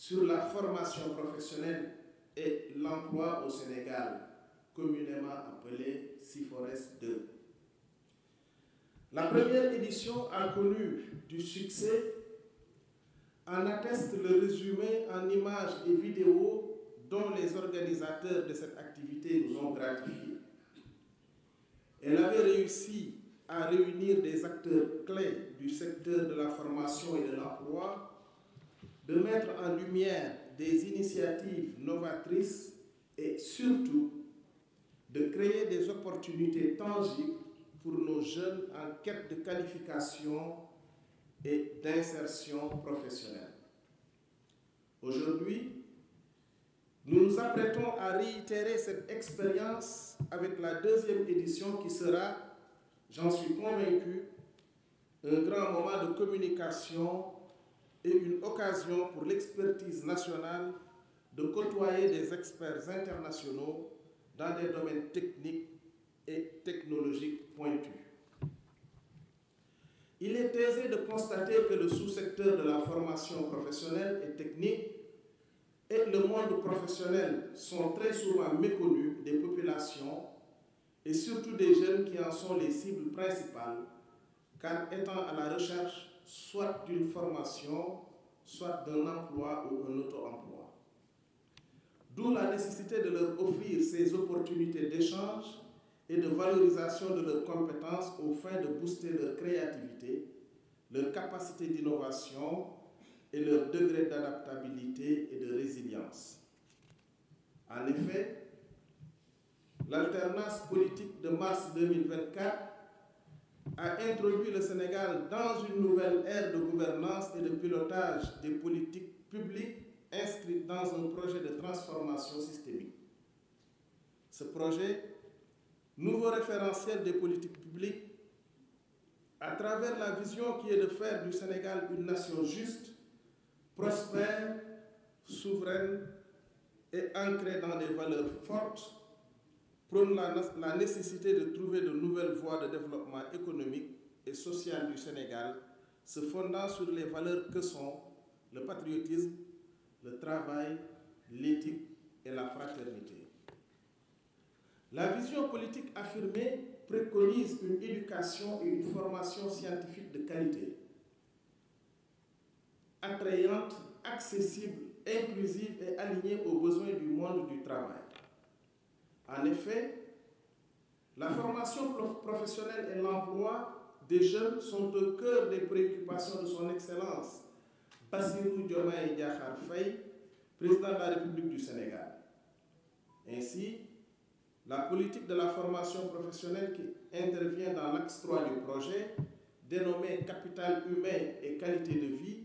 sur la formation professionnelle et l'emploi au Sénégal, communément appelé CIFORES 2. La première édition a connu du succès, en atteste le résumé en images et vidéos dont les organisateurs de cette activité nous ont gratifiés. Elle avait réussi à réunir des acteurs clés du secteur de la formation et de l'emploi, de mettre en lumière des initiatives novatrices et surtout de créer des opportunités tangibles pour nos jeunes en quête de qualification et d'insertion professionnelle. Aujourd'hui, nous nous apprêtons à réitérer cette expérience avec la deuxième édition qui sera, j'en suis convaincu, un grand moment de communication et une occasion pour l'expertise nationale de côtoyer des experts internationaux dans des domaines techniques et technologiques pointus. Il est aisé de constater que le sous-secteur de la formation professionnelle et technique et le monde professionnel sont très souvent méconnus des populations et surtout des jeunes qui en sont les cibles principales, car étant à la recherche soit d'une formation, soit d'un emploi ou un auto-emploi. D'où la nécessité de leur offrir ces opportunités d'échange et de valorisation de leurs compétences aux fins de booster leur créativité, leur capacité d'innovation et leur degré d'adaptabilité et de résilience. En effet, l'alternance politique de mars 2024 a introduit le Sénégal dans une nouvelle ère de gouvernance et de pilotage des politiques publiques inscrites dans un projet de transformation systémique. Ce projet, nouveau référentiel des politiques publiques, à travers la vision qui est de faire du Sénégal une nation juste, prospère, souveraine et ancrée dans des valeurs fortes, prône la nécessité de trouver de nouvelles voies de développement économique et social du Sénégal, se fondant sur les valeurs que sont le patriotisme, le travail, l'éthique et la fraternité. La vision politique affirmée préconise une éducation et une formation scientifique de qualité, attrayante, accessible, inclusive et alignée aux besoins du monde du travail. En effet, la formation professionnelle et l'emploi des jeunes sont au cœur des préoccupations de son Excellence Bassirou Diomaye Diakhar Faye, président de la République du Sénégal. Ainsi, la politique de la formation professionnelle qui intervient dans l'axe 3 du projet, dénommé Capital humain et qualité de vie,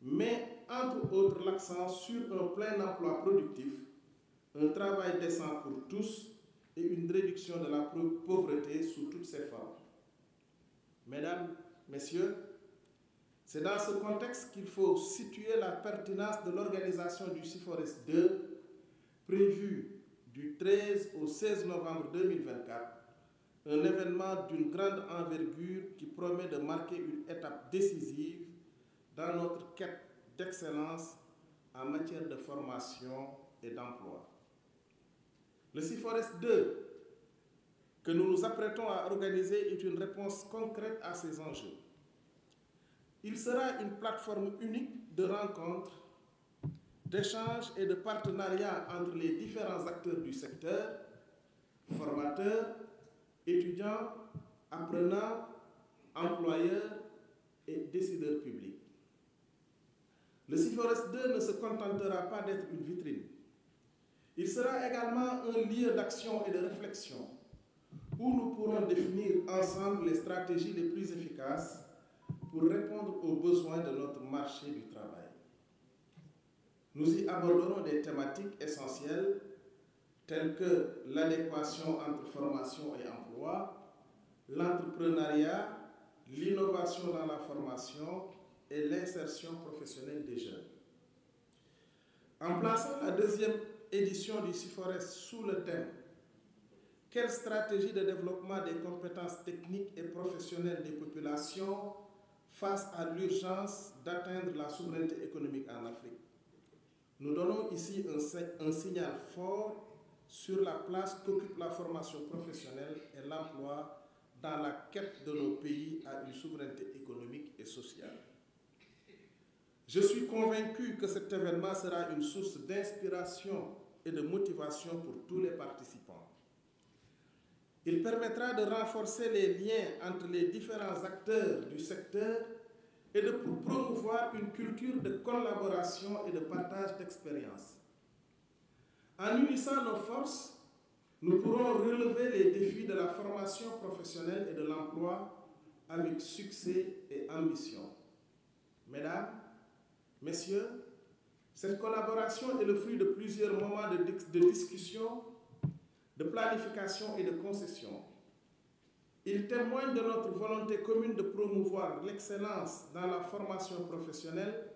met entre autres l'accent sur un plein emploi productif, un travail décent pour tous et une réduction de la pauvreté sous toutes ses formes. Mesdames, Messieurs, c'est dans ce contexte qu'il faut situer la pertinence de l'organisation du CIFORES 2, prévu du 13 au 16 novembre 2024, un événement d'une grande envergure qui promet de marquer une étape décisive dans notre quête d'excellence en matière de formation et d'emploi. Le CIFORES 2 que nous nous apprêtons à organiser est une réponse concrète à ces enjeux. Il sera une plateforme unique de rencontres, d'échanges et de partenariats entre les différents acteurs du secteur, formateurs, étudiants, apprenants, employeurs et décideurs publics. Le CIFORES 2 ne se contentera pas d'être une vitrine. Il sera également un lieu d'action et de réflexion où nous pourrons définir ensemble les stratégies les plus efficaces pour répondre aux besoins de notre marché du travail. Nous y aborderons des thématiques essentielles telles que l'adéquation entre formation et emploi, l'entrepreneuriat, l'innovation dans la formation et l'insertion professionnelle des jeunes. En plaçant la deuxième édition du CIFORES sous le thème « Quelle stratégie de développement des compétences techniques et professionnelles des populations face à l'urgence d'atteindre la souveraineté économique en Afrique ?» nous donnons ici un signal fort sur la place qu'occupe la formation professionnelle et l'emploi dans la quête de nos pays à une souveraineté économique et sociale. Je suis convaincu que cet événement sera une source d'inspiration et de motivation pour tous les participants. Il permettra de renforcer les liens entre les différents acteurs du secteur et de promouvoir une culture de collaboration et de partage d'expériences. En unissant nos forces, nous pourrons relever les défis de la formation professionnelle et de l'emploi avec succès et ambition. Mesdames, Messieurs, cette collaboration est le fruit de plusieurs moments de discussion, de planification et de concession. Il témoigne de notre volonté commune de promouvoir l'excellence dans la formation professionnelle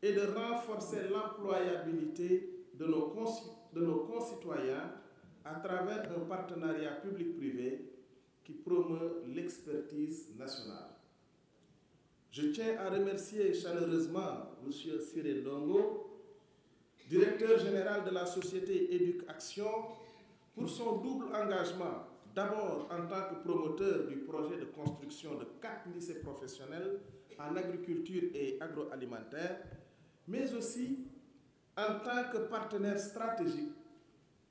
et de renforcer l'employabilité de nos concitoyens à travers un partenariat public-privé qui promeut l'expertise nationale. Je tiens à remercier chaleureusement M. Cyril Longo, directeur général de la société Éduc Action, pour son double engagement, d'abord en tant que promoteur du projet de construction de 4 lycées professionnels en agriculture et agroalimentaire, mais aussi en tant que partenaire stratégique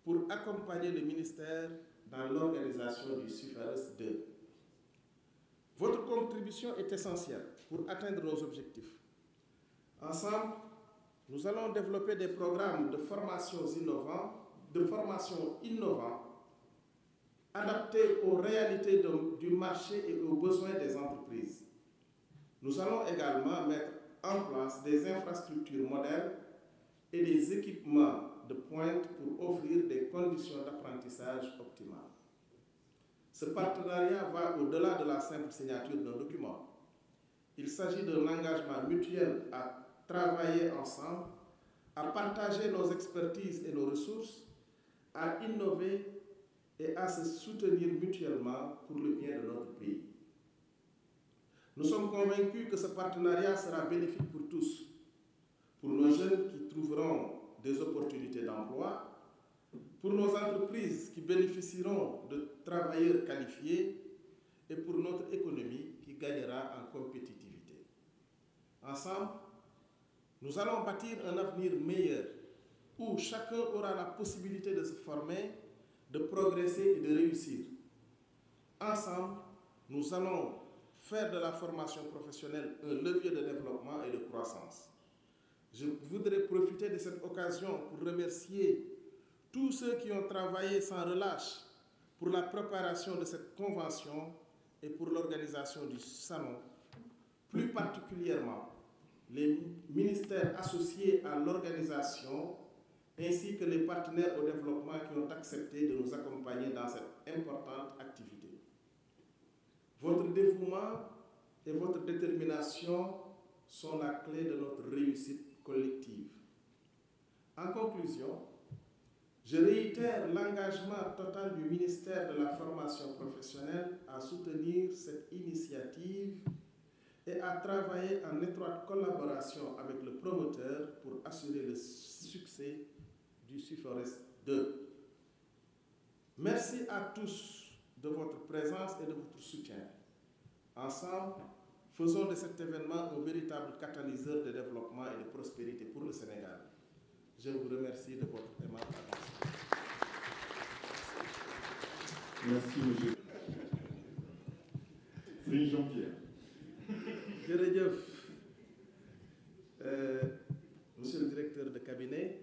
pour accompagner le ministère dans l'organisation du CIFARES 2. Votre contribution est essentielle pour atteindre nos objectifs. Ensemble, nous allons développer des programmes de formation innovants, adaptés aux réalités du marché et aux besoins des entreprises. Nous allons également mettre en place des infrastructures modernes et des équipements de pointe pour offrir des conditions d'apprentissage optimales. Ce partenariat va au-delà de la simple signature d'un document. Il s'agit d'un engagement mutuel à travailler ensemble, à partager nos expertises et nos ressources, à innover et à se soutenir mutuellement pour le bien de notre pays. Nous sommes convaincus que ce partenariat sera bénéfique pour tous, pour nos jeunes qui trouveront des opportunités d'emploi, pour nos entreprises qui bénéficieront de travailleurs qualifiés et pour notre économie qui gagnera en compétitivité. Ensemble, nous allons bâtir un avenir meilleur où chacun aura la possibilité de se former, de progresser et de réussir. Ensemble, nous allons faire de la formation professionnelle un levier de développement et de croissance. Je voudrais profiter de cette occasion pour remercier tous ceux qui ont travaillé sans relâche pour la préparation de cette convention et pour l'organisation du salon, plus particulièrement les ministères associés à l'organisation ainsi que les partenaires au développement qui ont accepté de nous accompagner dans cette importante activité. Votre dévouement et votre détermination sont la clé de notre réussite collective. En conclusion, je réitère l'engagement total du ministère de la Formation professionnelle à soutenir cette initiative et à travailler en étroite collaboration avec le promoteur pour assurer le succès du CIFARES 2. Merci à tous de votre présence et de votre soutien. Ensemble, faisons de cet événement un véritable catalyseur de développement et de prospérité pour le Sénégal. Je vous remercie de votre aimable attention. Merci, monsieur. C'est Jean-Pierre. Monsieur le directeur de cabinet,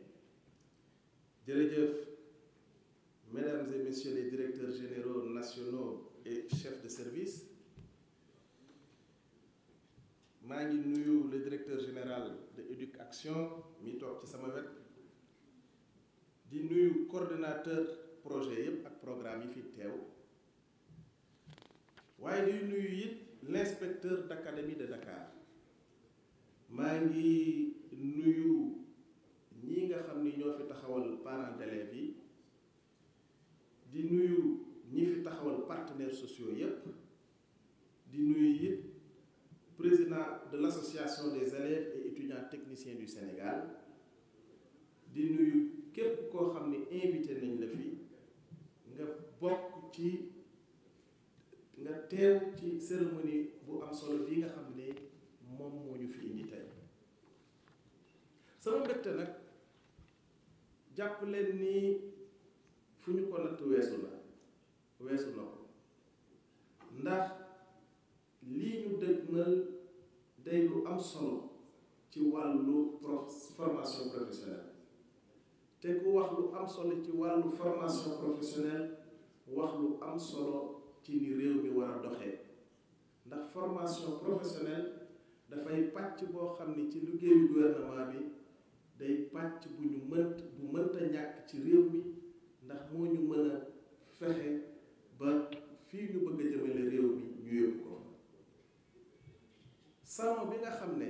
mesdames et messieurs les directeurs généraux nationaux et chefs de service, maa ngi nuyu le directeur général de Éduc Action mi toog ci sama wet di nuyu coordonnateur projet yëpp ak programme yi fi teew waaye di nuyu it l'inspecteur d'académie de Dakar maa ngi nuyu ñi nga xam ni ñoo fi taxawal parents d'élèves yi di nuyu ñi fi taxawal partenaires sociaux yëpp di nuyu it président de l'association des élèves et étudiants techniciens du Sénégal di nuyu képp koo xam ne invité nañ la fii nga bokk ci nga teew ci cérémonie bu am solo bii nga xam ne moom moo ñu fi indi tey sama mbégte nag jàpp leen ni fu ñu ko natt weesu na ko ndax lii ñu dëgmal day lu am solo ci wàllu formation professionnelle te ku wax lu am solo ci wàllu formation professionnelle wax lu am solo ci ni réew mi war a doxee ndax formation professionnelle dafay pàcc boo xam ni ci liggéeyu gouvernement bi day pàcc bu mënta ñàkk ci réew mi ndax moo ñu mën a fexe ba fii ñu bëgg a jëmale réew mi ñu yóbbu ko salon bi nga xam ne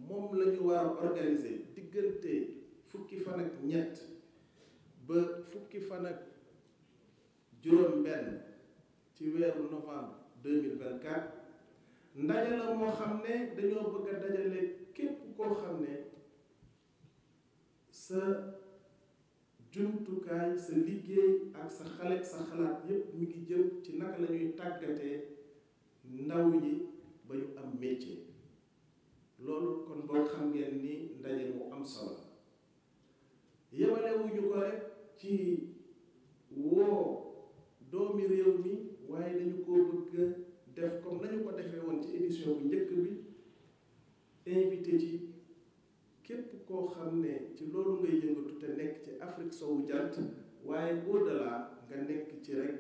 moom la ñu war a organiser diggante fukki fan ak ñett ba fukki fan ak juróom-benn ci weeru novembre 2024 ndaje la moo xam ne dañoo bëgg a dajale képp koo xam ne sa jumtukaay sa liggéey ak sa xalaat yépp mi ngi jëm ci naka la ñuy tàggatee ndaw ñi ba ñu am métier loolu kon boo xam ngeen ni ndaje mu am solo yemalewuñu ko rek ci woo doomi réew mi waaye dañu ko bëgg def comme nañu ko defee woon ci édition bu njëkk bi invité ci képp koo xam ne ci loolu ngay yëngatu te nekk ci Afrique sowu jant waaye au-delà nga nekk ci rek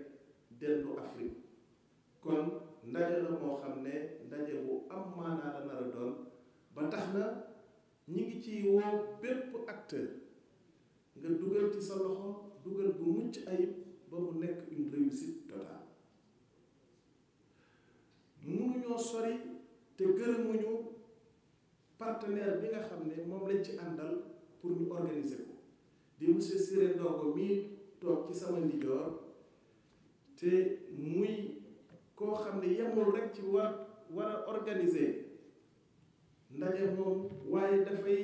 dellu Afrique kon ndaje la moo xam ne ndaje bu am maanaa la nar a doon ba tax na ñi ngi ci woo bépp acteur nga dugal ci sa loxo dugal bu mucc ayib ba mu nekk une réussite totale mënuñoo sori te gërëmuñu partenaire bi nga xam ne moom lañ ci àndal pour ñu organiser ko di monsieur Siré Ndongo mii toog ci sama ndijoor te muy koo xam ne yemul rek ci war a organiser ndaje moom waaye dafay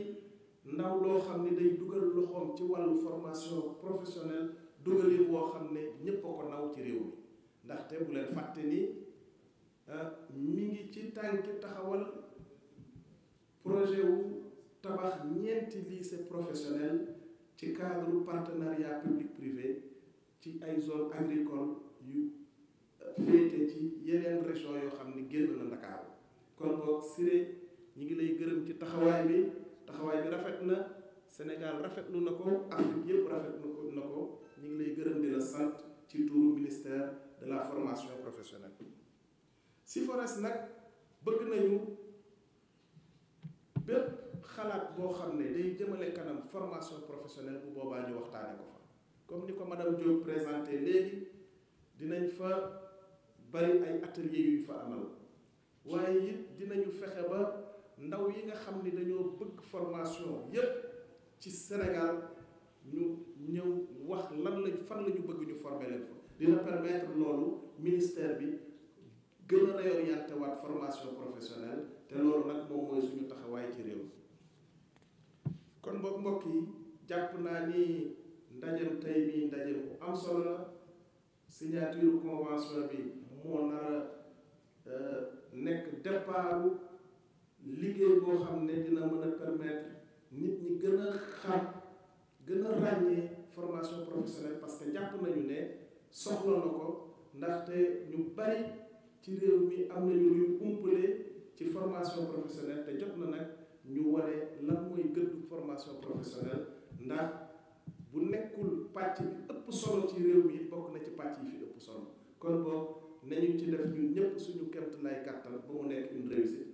ndaw loo xam ne day dugal loxoom ci wàllu formation professionnelle dugalin woo xam ne ñépp a ko naw ci réew mi ndaxte bu leen fàtte ni mi ngi ci tànki taxawal projet wu tabax 4 lycée professionnel ci cadre partenariat public privé ci ay zone agricole yu féete ci yeneen région yoo xam ne génn na Ndakaaru kon boog Siré ñi ngi lay gërëm ci taxawaay bi rafet na Sénégal rafetlu na ko Afrique yëpp rafetlu na ko ñi ngi lay gërëm di la sant ci turu ministère de la formation professionnelle SYFORES nag bëgg nañu bépp xalaat boo xam ne day jëmale kanam formation professionnelle bu boobaa ñu waxtaane ko fa comme ni ko madame Diop présenté léegi dinañ fa bari ay ateliers yu fa amal waaye it dinañu fexe ba ndaw yi nga xam ni dañoo bëgg formation yépp ci Sénégal ñu ñëw wax fan la ñu bëgg ñu former leen fa dina permettre loolu ministère bi gën a réorienté waat formation professionnelle te loolu nag moom mooy suñu taxawaay ci réew kon boog mbokk yi jàpp naa ni ndajem tey bi ndaje bu am solo la signature convention bi moo nar a nekk départu liggéey boo xam ne dina mën a permettre nit ñi gën a xam gën a ràññee formation professionnelle parce que jàpp nañu ne soxla na ko ndaxte ñu bari ci réew mi am nañu luy umpale ci formation professionnelle te jot na nag ñu wane lan mooy gëddu formation professionnelle ndax bu nekkul pàcc bi ëpp solo ci réew mi bokk na ci pàcc yi fi ëpp solo kon boog nañu ci def ñun ñëpp suñu kemt lay kàttan ba mu nekk une réussite